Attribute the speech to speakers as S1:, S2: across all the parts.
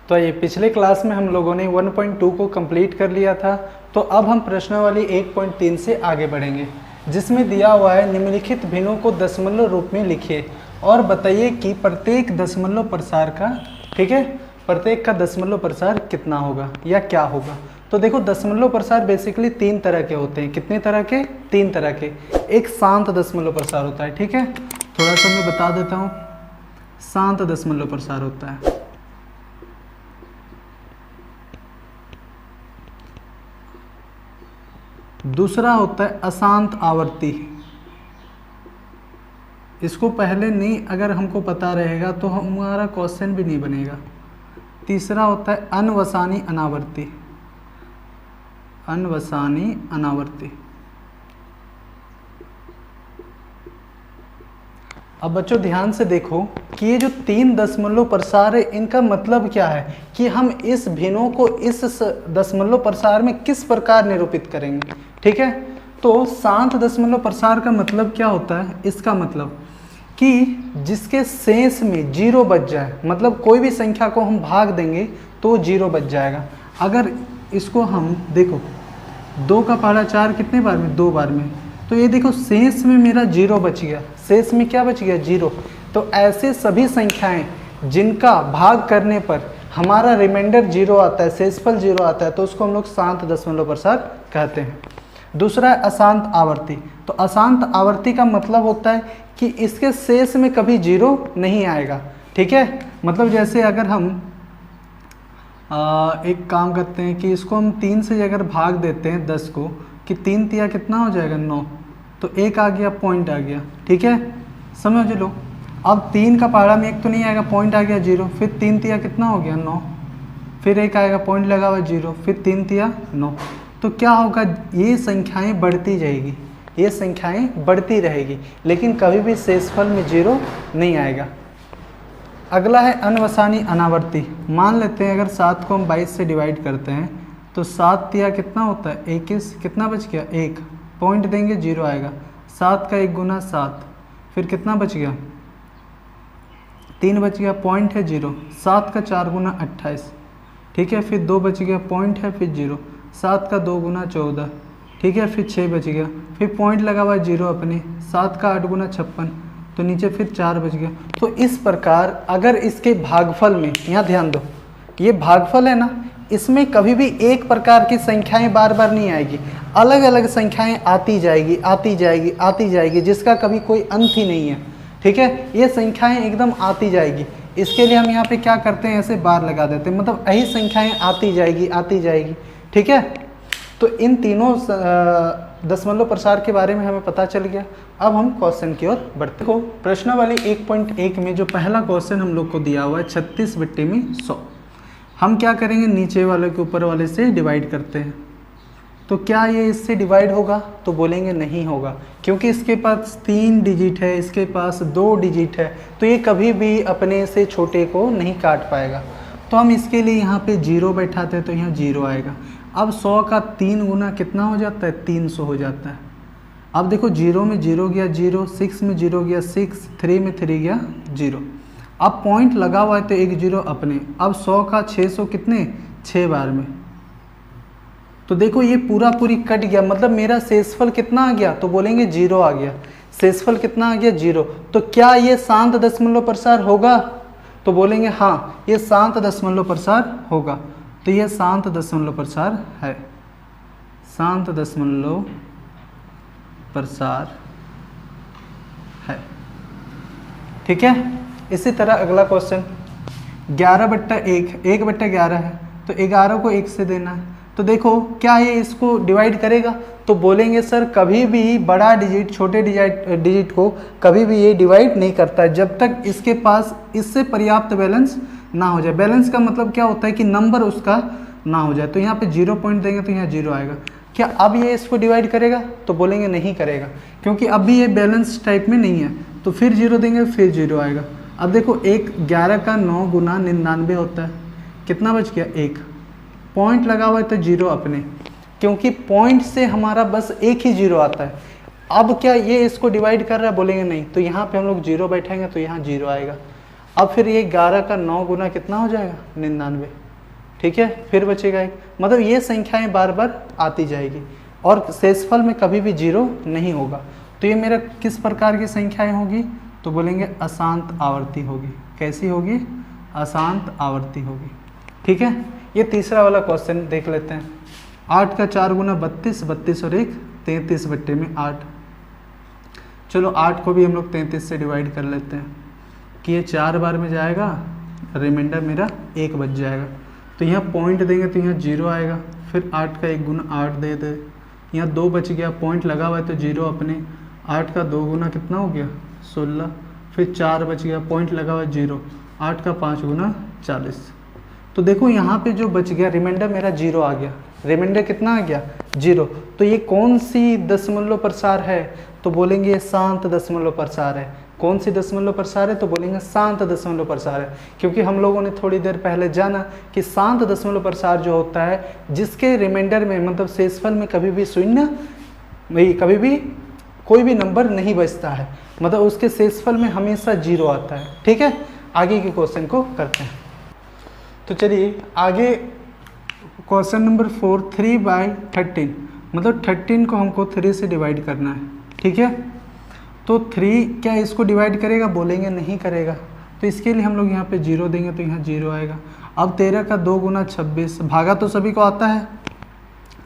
S1: तो ये पिछले क्लास में हम लोगों ने 1.2 को कंप्लीट कर लिया था। तो अब हम प्रश्नावली 1.3 से आगे बढ़ेंगे, जिसमें दिया हुआ है निम्नलिखित भिन्नों को दशमलव रूप में लिखिए और बताइए कि प्रत्येक दशमलव प्रसार का, ठीक है, प्रत्येक का दशमलव प्रसार कितना होगा या क्या होगा। तो देखो दशमलव प्रसार बेसिकली 3 तरह के होते हैं। कितने तरह के? 3 तरह के। एक शांत दशमलव प्रसार होता है, ठीक है, थोड़ा सा मैं बता देता हूँ। शांत दशमलव प्रसार होता है। दूसरा होता है अशांत आवर्ती। इसको पहले नहीं अगर हमको पता रहेगा तो हमारा क्वेश्चन भी नहीं बनेगा। तीसरा होता है अनवसानी अनावर्ती। अनवसानी अनावर्ती। अब बच्चों ध्यान से देखो कि ये जो 3 दशमलव प्रसार है इनका मतलब क्या है कि हम इस भिन्नों को इस दशमलव प्रसार में किस प्रकार निरूपित करेंगे, ठीक है। तो शांत दशमलव प्रसार का मतलब क्या होता है? इसका मतलब कि जिसके शेष में 0 बच जाए, मतलब कोई भी संख्या को हम भाग देंगे तो 0 बच जाएगा। अगर इसको हम देखो 2 का पहाड़ा 4 कितने बार में? 2 बार में। तो ये देखो शेष में मेरा 0 बच गया। शेष में क्या बच गया? 0। तो ऐसे सभी संख्याएं जिनका भाग करने पर हमारा रिमाइंडर 0 आता है, शेषफल 0 आता है, तो उसको हम लोग शांत दशमलव प्रसार कहते हैं। दूसरा है अशांत आवर्ती। तो अशांत आवर्ती का मतलब होता है कि इसके शेष में कभी 0 नहीं आएगा, ठीक है। मतलब जैसे अगर हम एक काम करते हैं कि इसको हम 3 से अगर भाग देते हैं 10 को, कि 3 तिया कितना हो जाएगा? 9। तो 1 आ गया, पॉइंट आ गया, ठीक है, समझ लो। अब 3 का पहाड़ा में 1 तो नहीं आएगा, पॉइंट आ गया 0। फिर 3 तिया कितना हो गया? 9। फिर 1 आएगा, पॉइंट लगा हुआ 0। फिर 3 तिया 9। तो क्या होगा? ये संख्याएं बढ़ती जाएगी, ये संख्याएं बढ़ती रहेगी, लेकिन कभी भी शेषफल में 0 नहीं आएगा। अगला है अनवसानी अनावर्ती। मान लेते हैं अगर 7 को हम 22 से डिवाइड करते हैं तो 7 तिया कितना होता है? 21। कितना बच गया? 1। पॉइंट देंगे 0 आएगा। 7 का 1 गुना 7। फिर कितना बच गया? 3 बच गया, पॉइंट है 0। 7 का 4 गुना 28, ठीक है। फिर 2 बच गया, पॉइंट है, फिर 0। 7 का 2 गुना 14, ठीक है। फिर 6 बच गया, फिर पॉइंट लगा हुआ 0 अपने। 7 का 8 गुना 56, तो नीचे फिर 4 बच गया। तो इस प्रकार अगर इसके भागफल में, यहाँ ध्यान दो, ये भागफल है ना, इसमें कभी भी एक प्रकार की संख्याएं बार बार नहीं आएगी, अलग अलग संख्याएं आती जाएगी, आती जाएगी, आती जाएगी, जिसका कभी कोई अंत ही नहीं है, ठीक है। ये संख्याएं एकदम आती जाएगी। इसके लिए हम यहाँ पे क्या करते हैं? ऐसे बार लगा देते हैं, मतलब यही संख्याएं आती जाएगी, आती जाएगी, ठीक है। तो इन तीनों दशमलव प्रसार के बारे में हमें पता चल गया। अब हम क्वेश्चन की ओर बढ़ते हो। प्रश्नावली 1.1 में जो पहला क्वेश्चन हम लोग को दिया हुआ है 36 बट्टे में 100, हम क्या करेंगे? नीचे वाले के ऊपर वाले से डिवाइड करते हैं। तो क्या ये इससे डिवाइड होगा? तो बोलेंगे नहीं होगा, क्योंकि इसके पास 3 डिजिट है, इसके पास 2 डिजिट है, तो ये कभी भी अपने से छोटे को नहीं काट पाएगा। तो हम इसके लिए यहाँ पे 0 बैठाते हैं, तो यहाँ 0 आएगा। अब 100 का 3 गुना कितना हो जाता है? 300 हो जाता है। अब देखो 0 में 0 गया 0, 6 में 0 गया 6, 3 में 3 गया 0। अब पॉइंट लगा हुआ है तो 1 0 अपने। अब 100 का 600 कितने? 6 बार में। तो देखो ये पूरा पूरी कट गया, मतलब मेरा शेषफल कितना आ गया? तो बोलेंगे 0 आ गया। शेषफल कितना आ गया? 0। तो क्या ये शांत दशमलव प्रसार होगा? तो बोलेंगे हाँ, ये शांत दशमलव प्रसार होगा। तो ये शांत दशमलव प्रसार है, शांत दशमलव प्रसार है, ठीक है। इसी तरह अगला क्वेश्चन 11/1, 1/11 है, तो 11 को 1 से देना है। तो देखो क्या ये इसको डिवाइड करेगा? तो बोलेंगे सर कभी भी बड़ा डिजिट छोटे डिजिट को कभी भी ये डिवाइड नहीं करता है, जब तक इसके पास इससे पर्याप्त बैलेंस ना हो जाए। बैलेंस का मतलब क्या होता है कि नंबर उसका ना हो जाए। तो यहाँ पे 0 पॉइंट देंगे तो यहाँ 0 आएगा। क्या अब ये इसको डिवाइड करेगा? तो बोलेंगे नहीं करेगा, क्योंकि अभी ये बैलेंस टाइप में नहीं है। तो फिर 0 देंगे, फिर 0 आएगा। अब देखो 11 का 9 गुना 99 होता है, कितना बच गया? 1। पॉइंट लगा हुआ है तो 0 अपने, क्योंकि पॉइंट से हमारा बस एक ही 0 आता है। अब क्या ये इसको डिवाइड कर रहा है? बोलेंगे नहीं। तो यहाँ पे हम लोग 0 बैठेंगे तो यहाँ 0 आएगा। अब फिर ये 11 का 9 गुना कितना हो जाएगा 99, ठीक है। फिर बचेगा 1, मतलब ये संख्याएं बार बार आती जाएगी और शेषफल में कभी भी 0 नहीं होगा। तो ये मेरा किस प्रकार की संख्याएं होगी, तो बोलेंगे अशांत आवर्ती होगी। कैसी होगी, अशांत आवर्ती होगी, ठीक है। ये तीसरा वाला क्वेश्चन देख लेते हैं। 8 का 4 गुना 32, 32 और 1 33 बट्टे में 8। चलो 8 को भी हम लोग 33 से डिवाइड कर लेते हैं कि ये 4 बार में जाएगा, रिमाइंडर मेरा 1 बच जाएगा। तो यहाँ पॉइंट देंगे तो यहाँ 0 आएगा। फिर 8 का 1 गुना 8 दे दे, यहाँ 2 बच गया, पॉइंट लगा हुआ है तो 0 अपने। 8 का 2 गुना कितना हो गया 16, फिर 4 बच गया, पॉइंट लगा हुआ है 0। 8 का 5 गुना 40। तो देखो यहाँ पे जो बच गया रिमाइंडर मेरा 0 आ गया। रिमाइंडर कितना आ गया 0। तो ये कौन सी दशमलव प्रसार है, तो बोलेंगे ये शांत दशमलव प्रसार है। कौन सी दशमलव प्रसार है, तो बोलेंगे शांत दशमलव प्रसार है। क्योंकि हम लोगों ने थोड़ी देर पहले जाना कि शांत दशमलव प्रसार जो होता है जिसके रिमाइंडर में मतलब शेषफल में कभी भी शून्य, कभी भी कोई भी नंबर नहीं बचता है, मतलब उसके शेषफल में हमेशा 0 आता है, ठीक है। आगे के क्वेश्चन को करते हैं। तो चलिए आगे क्वेश्चन नंबर 4, 3/13, मतलब 13 को हमको 3 से डिवाइड करना है, ठीक है। तो 3 क्या इसको डिवाइड करेगा, बोलेंगे नहीं करेगा। तो इसके लिए हम लोग यहाँ पे 0 देंगे तो यहाँ 0 आएगा। अब 13 का 2 गुना 26, भागा तो सभी को आता है,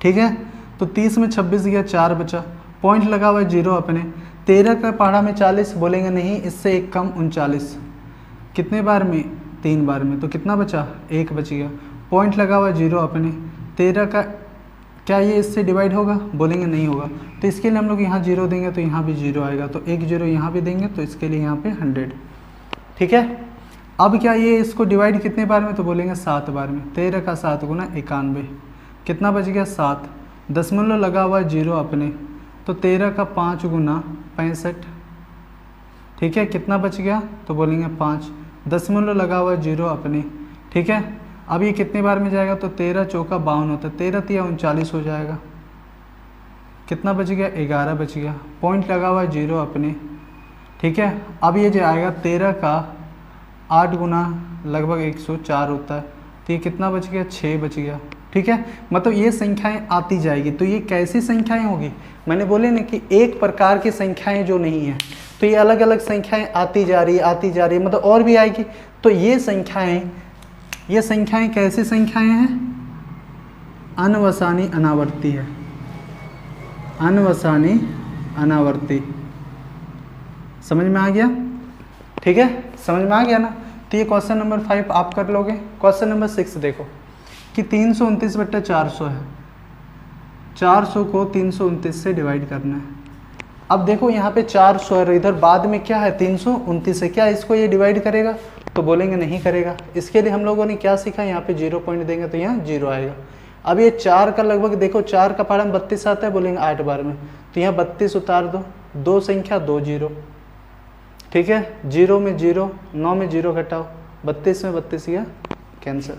S1: ठीक है। तो 30 में 26 गया, 4 बचा, पॉइंट लगा हुआ है 0 अपने। 13 का पहाड़ा में 40, बोलेंगे नहीं, इससे 1 कम 39। कितने बार में, 3 बार में, तो कितना बचा 1 बच गया, पॉइंट लगा हुआ 0 अपने। 13 का क्या ये इससे डिवाइड होगा, बोलेंगे नहीं होगा। तो इसके लिए हम लोग यहाँ 0 देंगे तो यहाँ भी 0 आएगा, तो 1 0 यहाँ भी देंगे तो इसके लिए यहाँ पे 100, ठीक है। अब क्या ये इसको डिवाइड कितने बार में, तो बोलेंगे 7 बार में। 13 का 7 गुना 91, कितना बच गया 7, दशमलव लगा हुआ 0 अपने। तो 13 का 5 गुना 65, ठीक है, कितना बच गया, तो बोलेंगे 5, दशमलव लगा हुआ 0 अपने, ठीक है। अब ये कितने बार में जाएगा, तो 13 चौका 52 होता है, 13 तिया 39 हो जाएगा। कितना बच गया 11 बच गया, पॉइंट लगा हुआ 0 अपने, ठीक है। अब ये जो आएगा 13 का 8 गुना लगभग 104 होता है, तो ये कितना बच गया 6 बच गया, ठीक है। मतलब ये संख्याएं आती जाएगी। तो ये कैसी संख्याएं होगी, मैंने बोले ना कि एक प्रकार की संख्याएं जो नहीं है, तो ये अलग अलग संख्याएं आती जा रही है, मतलब और भी आएगी। तो ये संख्याएं कैसी संख्याएं हैं, अनवसानी अनावर्ती है, अनवसानी अनावर्ती। समझ में आ गया, ठीक है, समझ में आ गया ना। तो ये क्वेश्चन नंबर 5 आप कर लोगे। क्वेश्चन नंबर 6 देखो कि 329/400 है, 400 को 329 से डिवाइड करना है। अब देखो यहाँ पे 400 है, इधर बाद में क्या है 329 है, क्या इसको ये डिवाइड करेगा, तो बोलेंगे नहीं करेगा। इसके लिए हम लोगों ने क्या सीखा, यहाँ पे 0 पॉइंट देंगे तो यहाँ 0 आएगा। अब ये 4 का लगभग देखो, 4 का पहाड़ा में 32 आता है, बोलेंगे 8 बार में, तो यहाँ 32 उतार दो, 2 संख्या 2 0, ठीक है। 0 में 0, 9 में 0 घटाओ, 32 में 32 गया कैंसिल।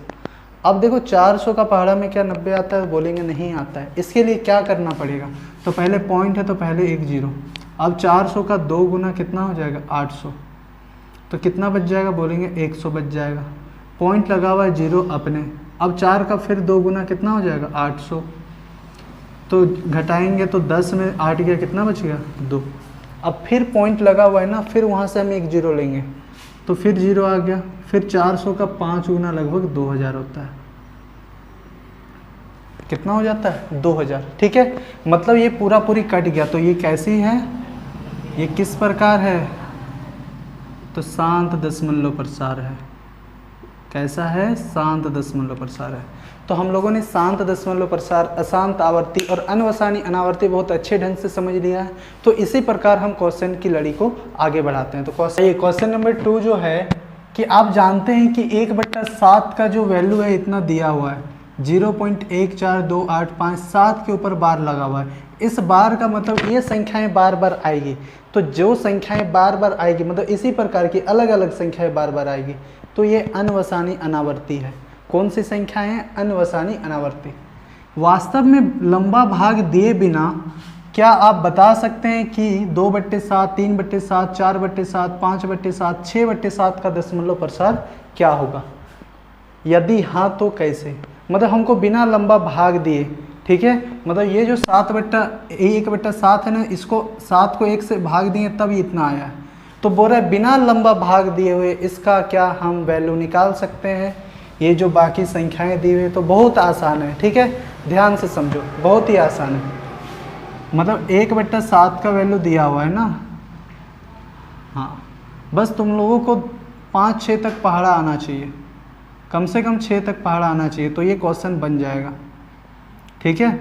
S1: अब देखो 400 का पहाड़ा में क्या 90 आता है, बोलेंगे नहीं आता है। इसके लिए क्या करना पड़ेगा, तो पहले पॉइंट है तो पहले 1 0। अब 400 का 2 गुना कितना हो जाएगा 800, तो कितना बच जाएगा, बोलेंगे 100 बच जाएगा, पॉइंट लगा हुआ है 0 अपने। अब 4 का फिर 2 गुना कितना हो जाएगा 800, तो घटाएंगे तो 10 में 8 गया, कितना बच गया 2। अब फिर पॉइंट लगा हुआ है ना, फिर वहाँ से हम 1 0 लेंगे तो फिर 0 आ गया। फिर 400 का 5 गुना लगभग 2000 होता है, कितना हो जाता है 2000, ठीक है। मतलब ये पूरा पूरी कट गया। तो ये कैसी है, ये किस प्रकार है, तो शांत दशमलव प्रसार है। कैसा है, शांत दशमलव प्रसार है। तो हम लोगों ने शांत दशमलव प्रसार, अशांत आवर्ती और अनवसानी अनावर्ती बहुत अच्छे ढंग से समझ लिया है। तो इसी प्रकार हम क्वेश्चन की लड़ी को आगे बढ़ाते हैं। तो क्वेश्चन नंबर 2 जो है कि आप जानते हैं कि 1/7 का जो वैल्यू है इतना दिया हुआ है, 0.14285, 7 के ऊपर बार लगा हुआ है। इस बार का मतलब ये संख्याएं बार बार आएगी। तो जो संख्याएं बार बार आएगी मतलब इसी प्रकार की अलग अलग संख्याएं बार बार आएगी, तो ये अनवसानी अनावर्ती है। कौन सी संख्याएं हैं, अनवसानी अनावर्ती। वास्तव में लंबा भाग दिए बिना क्या आप बता सकते हैं कि 2/7, 3/7, 4/7, 5/7, 6/7 का दशमलव प्रसार क्या होगा? यदि हाँ तो कैसे? मतलब हमको बिना लंबा भाग दिए, ठीक है, मतलब ये जो 7/1/7 है ना, इसको 7 को 1 से भाग दिए तब ये इतना आया है। तो बोल रहा है बिना लंबा भाग दिए हुए इसका क्या हम वैल्यू निकाल सकते हैं? ये जो बाकी संख्याएं दी हुई तो बहुत आसान है, ठीक है, ध्यान से समझो, बहुत ही आसान है। मतलब 1/7 का वैल्यू दिया हुआ है ना, हाँ, बस तुम लोगों को 5-6 तक पहाड़ा आना चाहिए, कम से कम 6 तक पहाड़ा आना चाहिए, तो ये क्वेश्चन बन जाएगा, ठीक है।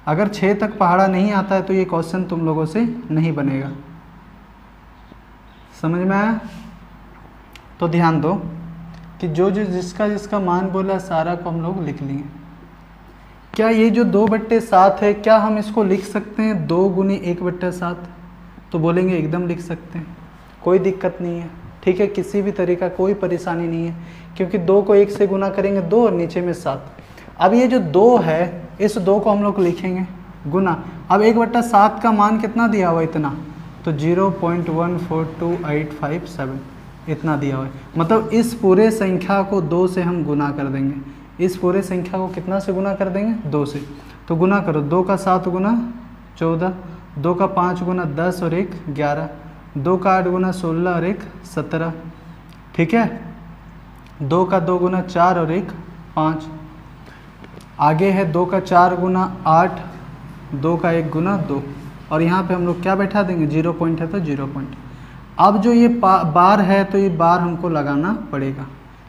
S1: अगर 6 तक पहाड़ा नहीं आता है तो ये क्वेश्चन तुम लोगों से नहीं बनेगा। समझ में आया? तो ध्यान दो कि जो जिसका मान बोला सारा को हम लोग लिख लेंगे। क्या ये जो 2/7 है, क्या हम इसको लिख सकते हैं 2 गुनी 1/7? तो बोलेंगे एकदम लिख सकते हैं, कोई दिक्कत नहीं है, ठीक है, किसी भी तरह का कोई परेशानी नहीं है, क्योंकि 2 को 1 से गुना करेंगे 2 और नीचे में 7। अब ये जो 2 है, इस 2 को हम लोग लिखेंगे गुना। अब 1/7 का मान कितना दिया हुआ? इतना, तो 0.142857 इतना दिया हुआ है। मतलब इस पूरे संख्या को 2 से हम गुना कर देंगे। इस पूरे संख्या को कितना से गुना कर देंगे? 2 से। तो गुना करो, 2 का 7 गुना 14, 2 का 5 गुना 10 और 1 11, 2 का 8 गुना 16 और 1 17, ठीक है, 2 का 2 गुना 4 और 1 5। आगे है 2 का 4 गुना 8, 2 का 1 गुना 2, और यहाँ पे हम लोग क्या बैठा देंगे? 0 पॉइंट है तो 0 पॉइंट। अब जो ये बार है तो ये बार हमको लगाना पड़ेगा।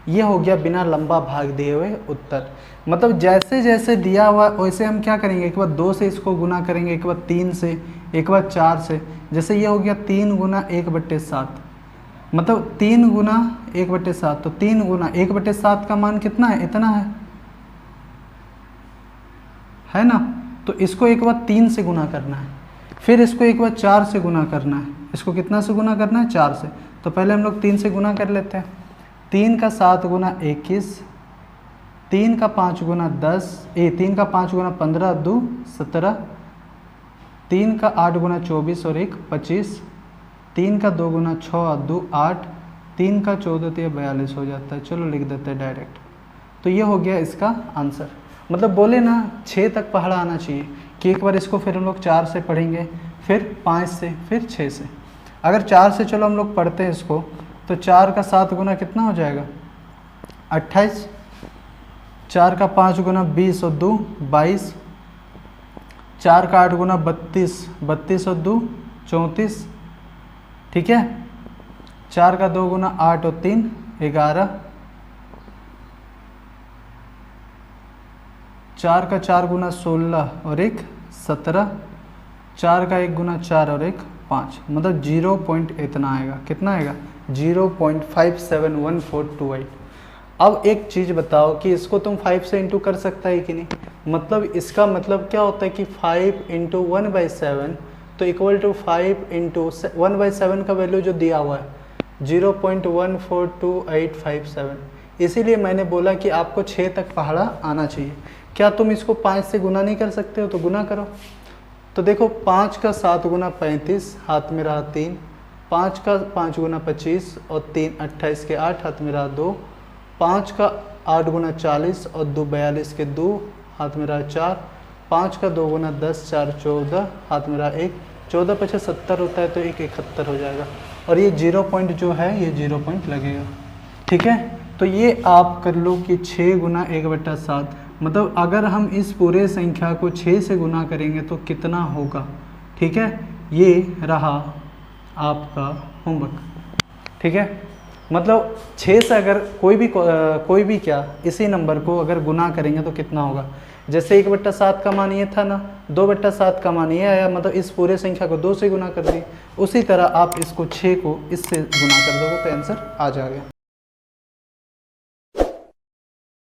S1: ये हो गया बिना लंबा भाग दिए हुए उत्तर। मतलब जैसे जैसे दिया हुआ वैसे हम क्या करेंगे, एक बार 2 से इसको गुना करेंगे, एक बार 3 से, एक बार 4 से। जैसे ये हो गया 3 गुना 1/7, मतलब 3 गुना 1/7, तो 3 गुना 1/7 का मान कितना है? इतना है ना। तो इसको एक बार 3 से गुना करना है, फिर इसको एक बार 4 से गुना करना है। इसको कितना से गुना करना है? 4 से। तो पहले हम लोग 3 से गुना कर लेते हैं। 3 का 7 गुना 21, 3 का 5 गुना 10, 3 का 5 गुना 15, 2 17, 3 का 8 गुना 24 और 1 25, 3 का 2 गुना 6 और 2 8, 3 का 14 तो ये 42 हो जाता है। चलो लिख देते हैं डायरेक्ट। तो ये हो गया इसका आंसर। मतलब बोले ना 6 तक पहाड़ा आना चाहिए, कि एक बार इसको फिर हम लोग 4 से पढ़ेंगे, फिर 5 से, फिर 6 से। अगर 4 से चलो हम लोग पढ़ते हैं इसको, तो 4 का 7 गुना कितना हो जाएगा? 28, 4 का 5 गुना 20 और 2 22, 4 का 8 गुना 32, 32 और 2 34, ठीक है, 4 का 2 गुना 8 और 3 11, 4 का 4 गुना 16 और 1 17, 4 का 1 गुना 4 और 1 5। मतलब 0 पॉइंट इतना आएगा। कितना आएगा? 0.571428। अब एक चीज़ बताओ कि इसको तुम 5 से इंटू कर सकता है कि नहीं? मतलब इसका मतलब क्या होता है कि 5 इंटू 1/7 तो इक्वल टू 5 इंटू 1/7 का वैल्यू जो दिया हुआ है 0.142857। इसीलिए मैंने बोला कि आपको 6 तक पहाड़ा आना चाहिए। क्या तुम इसको 5 से गुना नहीं कर सकते हो? तो गुना करो। तो देखो 5 का 7 गुना 35, हाथ में रहा 3, 5 का 5 गुना 25 और 3 28 के 8, हाथ में रहा 2, 5 का 8 गुना 40 और 2 42 के 2, हाथ में रहा 4, 5 का 2 गुना 10 4 14, हाथ में रहा 1, 14 × 5 = 70 होता है तो 1 71 हो जाएगा। और ये 0 पॉइंट जो है ये 0 पॉइंट लगेगा, ठीक है। तो ये आप कर लो कि 6 गुना 1/7, मतलब अगर हम इस पूरे संख्या को 6 से गुना करेंगे तो कितना होगा, ठीक है। ये रहा आपका होमवर्क, ठीक है। मतलब 6 से अगर कोई भी क्या इसी नंबर को अगर गुना करेंगे तो कितना होगा। जैसे 1/7 का मान ये था ना, 2/7 का मान ये आया, मतलब इस पूरे संख्या को 2 से गुना कर दी। उसी तरह आप इसको 6 को इससे गुना कर दोगे तो आंसर आ जाएगा।